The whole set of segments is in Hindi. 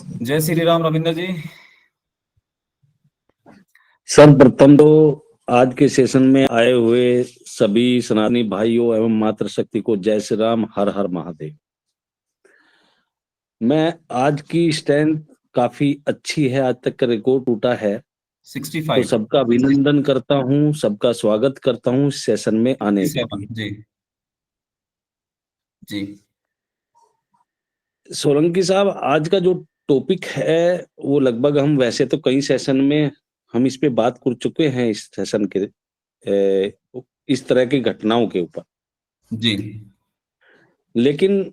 जय श्री राम रविंद्र जी। सर्वप्रथम तो आज के सेशन में आए हुए सभी सनातनी भाइयों एवं मातृशक्ति को जय श्री राम, हर हर महादेव। मैं आज की स्ट्रेंथ काफी अच्छी है, आज तक का रिकॉर्ड टूटा है, 65 तो सबका अभिनंदन करता हूँ, सबका स्वागत करता हूँ इस सेशन में आने के लिए। जी जी सोलंकी साहब, आज का जो टॉपिक है वो लगभग हम वैसे तो कई सेशन में हम इस पे बात कर चुके हैं, इस सेशन के इस तरह की घटनाओं के ऊपर, जी लेकिन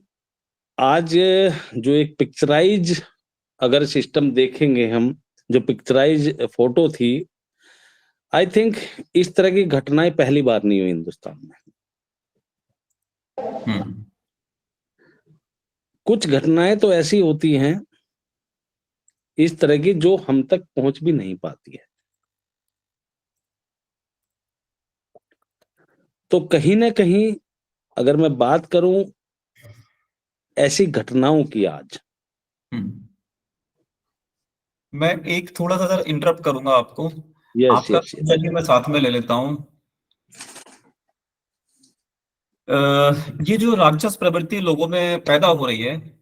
आज जो एक पिक्चराइज अगर सिस्टम देखेंगे हम, जो पिक्चराइज फोटो थी, आई थिंक इस तरह की घटनाएं पहली बार नहीं हुई हिंदुस्तान में। कुछ घटनाएं तो ऐसी होती हैं इस तरह की जो हम तक पहुंच भी नहीं पाती है। तो कहीं ना कहीं अगर मैं बात करूं ऐसी घटनाओं की आज, मैं एक थोड़ा सा सर इंटरप्ट करूंगा आपको। यस आपका यस यस, चलिए मैं साथ में ले लेता हूं। ये जो राक्षस प्रवृत्ति लोगों में पैदा हो रही है,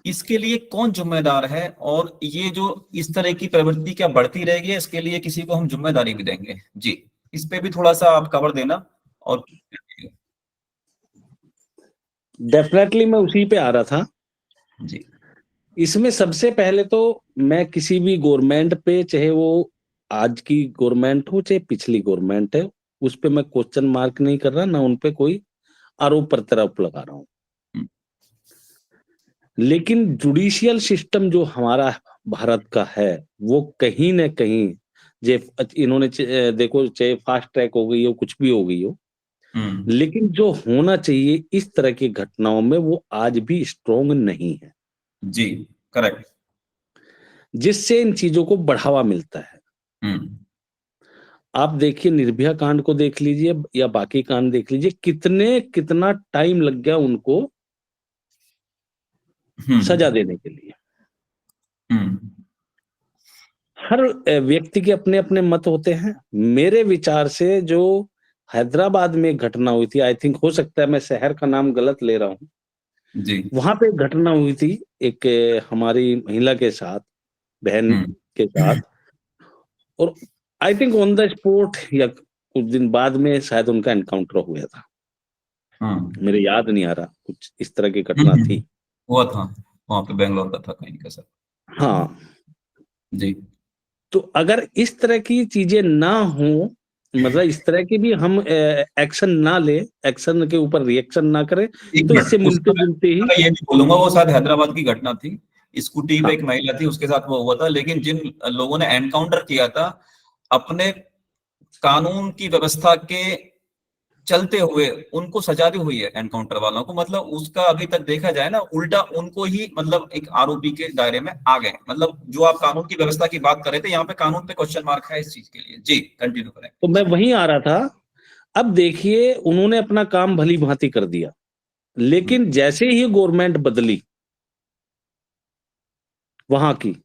इसके लिए कौन जिम्मेदार है? और ये जो इस तरह की प्रवृत्ति क्या बढ़ती रहेगी, इसके लिए किसी को हम जिम्मेदारी भी देंगे? जी, इस पे भी थोड़ा सा आप कवर देना। और डेफिनेटली मैं उसी पे आ रहा था। जी इसमें सबसे पहले तो मैं किसी भी गवर्नमेंट पे, चाहे वो आज की गवर्नमेंट हो चाहे पिछली गवर्नमेंट है, उस पे मैं क्वेश्चन मार्क नहीं कर रहा, ना उन पे कोई आरोप प्रत्यारोप लगा रहा हूं। लेकिन जुडिशियल सिस्टम जो हमारा भारत का है वो कहीं ना कहीं, जे इन्होंने देखो, चाहे फास्ट ट्रैक हो गई हो, कुछ भी हो गई हो, लेकिन जो होना चाहिए इस तरह की घटनाओं में वो आज भी स्ट्रोंग नहीं है। जी करेक्ट। जिससे इन चीजों को बढ़ावा मिलता है। आप देखिए, निर्भया कांड को देख लीजिए या बाकी कांड देख लीजिए, कितना टाइम लग गया उनको सजा देने के लिए। हर व्यक्ति के अपने अपने मत होते हैं। मेरे विचार से जो हैदराबाद में एक घटना हुई थी, आई थिंक हो सकता है मैं शहर का नाम गलत ले रहा हूँ, जी वहां पे एक घटना हुई थी एक हमारी महिला के साथ, बहन के साथ, और I think on the spot या कुछ दिन बाद में शायद उनका एनकाउंटर हुआ था। मेरे याद नहीं आ रहा, कुछ इस तरह की घटना थी। हुआ था वहां पे, बेंगलोर का था कहीं का सर। हाँ, जी तो अगर इस तरह की चीजें ना हो, मतलब इस तरह की भी हम एक्शन ना ले, एक्शन के ऊपर रिएक्शन ना करें, एक तो इससे मिनट, मिलते जुलते ही। मैं ये भी बोलूंगा, वो शायद हैदराबाद की घटना थी। स्कूटी पे हाँ, एक महिला थी, उसके साथ वो हुआ था, लेकिन जिन लोगों ने एनकाउंटर किया था, अपने कानून की व्यवस्था के चलते हुए उनको सजा दी हुई है एनकाउंटर वालों को। मतलब उसका अभी तक देखा जाए ना, उल्टा उनको ही मतलब एक आरोपी के दायरे में आ गए। मतलब जो आप कानून की व्यवस्था की बात कर रहे थे, यहाँ पे कानून पे क्वेश्चन मार्क है इस चीज के लिए। जी कंटिन्यू करें। तो मैं वहीं आ रहा था। अब देखिए, उन्होंने अपना काम भली भांति कर दिया, लेकिन जैसे ही गवर्नमेंट बदली वहां की,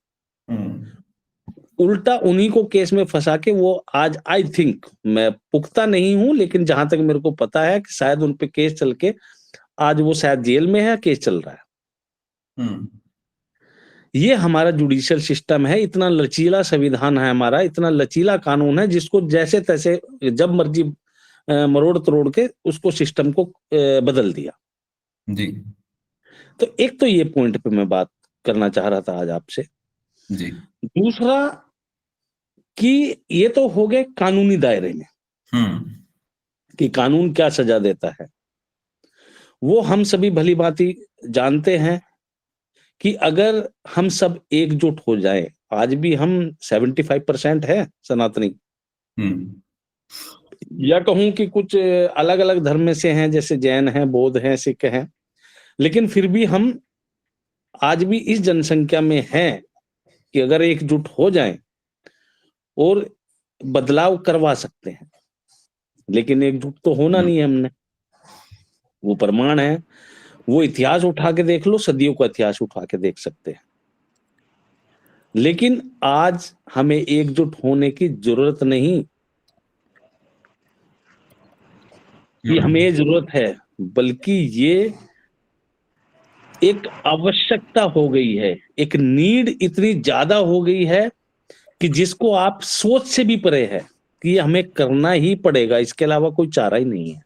उल्टा उन्हीं को केस में फंसा के वो आज, आई थिंक, मैं पुख्ता नहीं हूं लेकिन जहां तक मेरे को पता है कि शायद उन पे केस चल के आज वो शायद जेल में है, केस चल रहा है। ये हमारा जुडिशियल सिस्टम है, इतना लचीला संविधान है हमारा, इतना लचीला कानून है, जिसको जैसे तैसे जब मर्जी मरोड़ तरोड़ के उसको सिस्टम को बदल दिया। जी तो एक तो ये पॉइंट पे मैं बात करना चाह रहा था आज आपसे। जी दूसरा कि ये तो हो गए कानूनी दायरे में कि कानून क्या सजा देता है, वो हम सभी भली भांति जानते हैं कि अगर हम सब एकजुट हो जाएं, आज भी हम 75% है सनातनी, या कहूं कि कुछ अलग अलग धर्म में से हैं, जैसे जैन हैं, बौद्ध हैं, सिख हैं, लेकिन फिर भी हम आज भी इस जनसंख्या में हैं कि अगर एकजुट हो जाएं और बदलाव करवा सकते हैं। लेकिन एकजुट तो होना नहीं है हमने, वो प्रमाण है, वो इतिहास उठा के देख लो, सदियों का इतिहास उठा के देख सकते हैं। लेकिन आज हमें एकजुट होने की जरूरत नहीं, कि हमें ये जरूरत है, बल्कि ये एक आवश्यकता हो गई है, एक नीड इतनी ज्यादा हो गई है कि जिसको आप सोच से भी परे है कि ये हमें करना ही पड़ेगा, इसके अलावा कोई चारा ही नहीं है।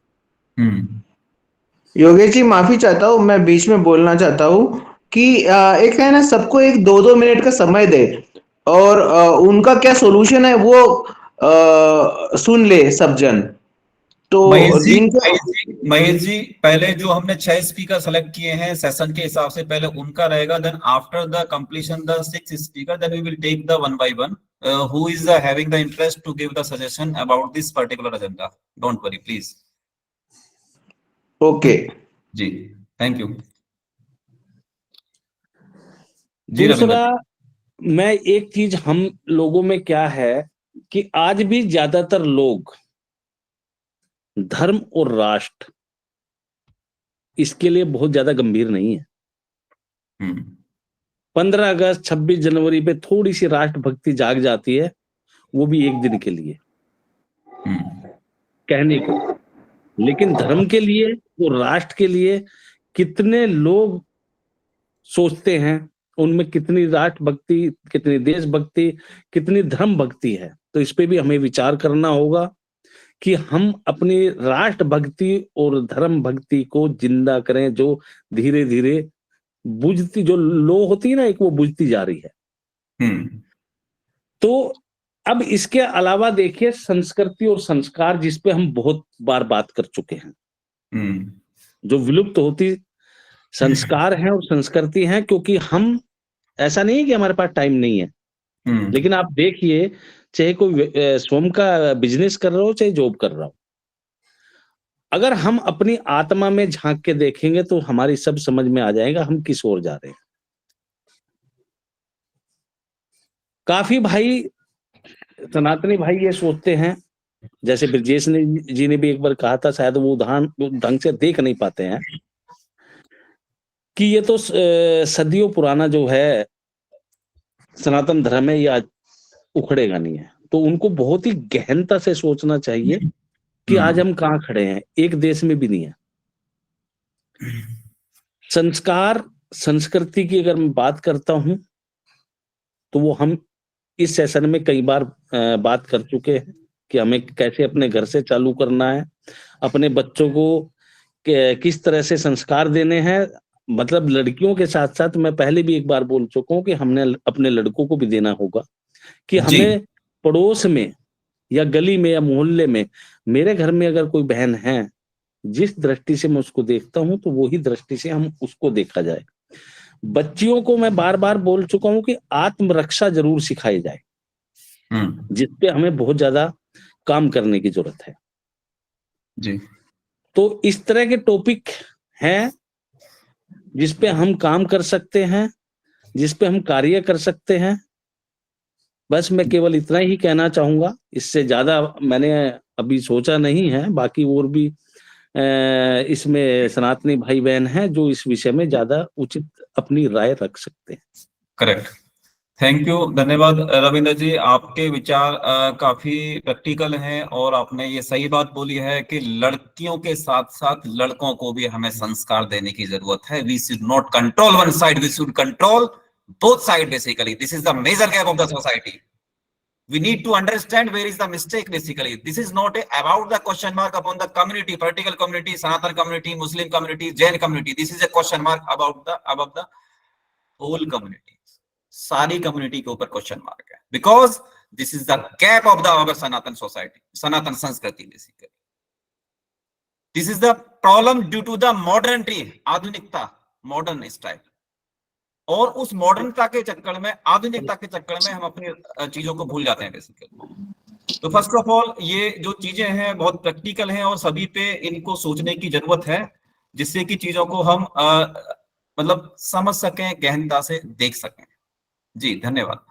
योगेश जी, माफी चाहता हूँ, मैं बीच में बोलना चाहता हूँ कि एक है ना, सबको एक 2-2 मिनट का समय दे और उनका क्या सॉल्यूशन है वो सुन ले सब जन। तो महेश जी, पहले जो हमने 6 स्पीकर सेलेक्ट किए हैं सेशन के हिसाब से, पहले उनका रहेगा, then after the completion the 6 speaker, then we will take the one by one who is having the interest to give the suggestion about this particular agenda. Don't worry, please. Okay ji, thank you. दूसरा, मैं एक चीज हम लोगों में क्या है कि आज भी ज्यादातर लोग धर्म और राष्ट्र इसके लिए बहुत ज्यादा गंभीर नहीं है। 15 अगस्त 26 जनवरी पे थोड़ी सी राष्ट्रभक्ति जाग जाती है, वो भी एक दिन के लिए कहने को, लेकिन धर्म के लिए और राष्ट्र के लिए कितने लोग सोचते हैं, उनमें कितनी राष्ट्रभक्ति, कितनी देशभक्ति, कितनी धर्म भक्ति है। तो इस पे भी हमें विचार करना होगा कि हम अपनी राष्ट्रभक्ति और धर्म भक्ति को जिंदा करें, जो धीरे धीरे बुझती, जो लो होती है ना एक, वो बुझती जा रही है। तो अब इसके अलावा देखिए संस्कृति और संस्कार, जिस पे हम बहुत बार बात कर चुके हैं, जो विलुप्त होती संस्कार हैं और संस्कृति हैं, क्योंकि हम, ऐसा नहीं है कि हमारे पास टाइम नहीं है, लेकिन आप देखिए चाहे कोई स्वयं का बिजनेस कर रहा हो, चाहे जॉब कर रहा हो, अगर हम अपनी आत्मा में झांक के देखेंगे तो हमारी सब समझ में आ जाएगा हम किस ओर जा रहे हैं। काफी भाई, सनातनी भाई ये सोचते हैं, जैसे ब्रजेश जी ने भी एक बार कहा था, शायद वो उदाहरण ढंग से देख नहीं पाते हैं, कि ये तो सदियों पुराना जो है सनातन धर्म है, ये आज उखड़ेगा नहीं है। तो उनको बहुत ही गहनता से सोचना चाहिए कि आज हम कहाँ खड़े हैं, एक देश में भी नहीं है। संस्कार संस्कृति की अगर मैं बात करता हूं तो वो हम इस सेशन में कई बार बात कर चुके हैं कि हमें कैसे अपने घर से चालू करना है, अपने बच्चों को किस तरह से संस्कार देने हैं। मतलब लड़कियों के साथ साथ मैं पहले भी एक बार बोल चुका हूं कि हमने अपने लड़कों को भी देना होगा, कि हमें पड़ोस में या गली में या मोहल्ले में, मेरे घर में अगर कोई बहन है, जिस दृष्टि से मैं उसको देखता हूं तो वही दृष्टि से हम उसको देखा जाए। बच्चियों को मैं बार बार बोल चुका हूं कि आत्मरक्षा जरूर सिखाई जाए, जिसपे हमें बहुत ज्यादा काम करने की जरूरत है जी। तो इस तरह के टॉपिक हैं जिसपे हम काम कर सकते हैं, जिसपे हम कार्य कर सकते हैं। बस मैं केवल इतना ही कहना चाहूंगा, इससे ज्यादा मैंने अभी सोचा नहीं है। बाकी और भी इसमें सनातनी भाई बहन हैं जो इस विषय में ज्यादा उचित अपनी राय रख सकते हैं। करेक्ट, थैंक यू, धन्यवाद रविंद्र जी। आपके विचार काफी प्रैक्टिकल हैं और आपने ये सही बात बोली है कि लड़कियों के साथ साथ लड़कों को भी हमें संस्कार देने की जरूरत है। We should not control one side, we should control both side basically. This is the major gap of the society. We need to understand where is the mistake basically. This is not about the question mark upon the community, particular community, Sanatan community, Muslim community, Jain community. This is a question mark about the whole community. सारी community के ऊपर question mark है, because this is the gap of the our Sanatan society, Sanatan संस्कृति basically. This is the problem due to the modernity, आधुनिकता, modern style. और उस मॉडर्नता के चक्कर में, आधुनिकता के चक्कर में हम अपनी चीजों को भूल जाते हैं बेसिकली। तो फर्स्ट ऑफ ऑल ये जो चीजें हैं बहुत प्रैक्टिकल हैं और सभी पे इनको सोचने की जरूरत है, जिससे कि चीजों को हम मतलब समझ सकें, गहनता से देख सकें। जी धन्यवाद।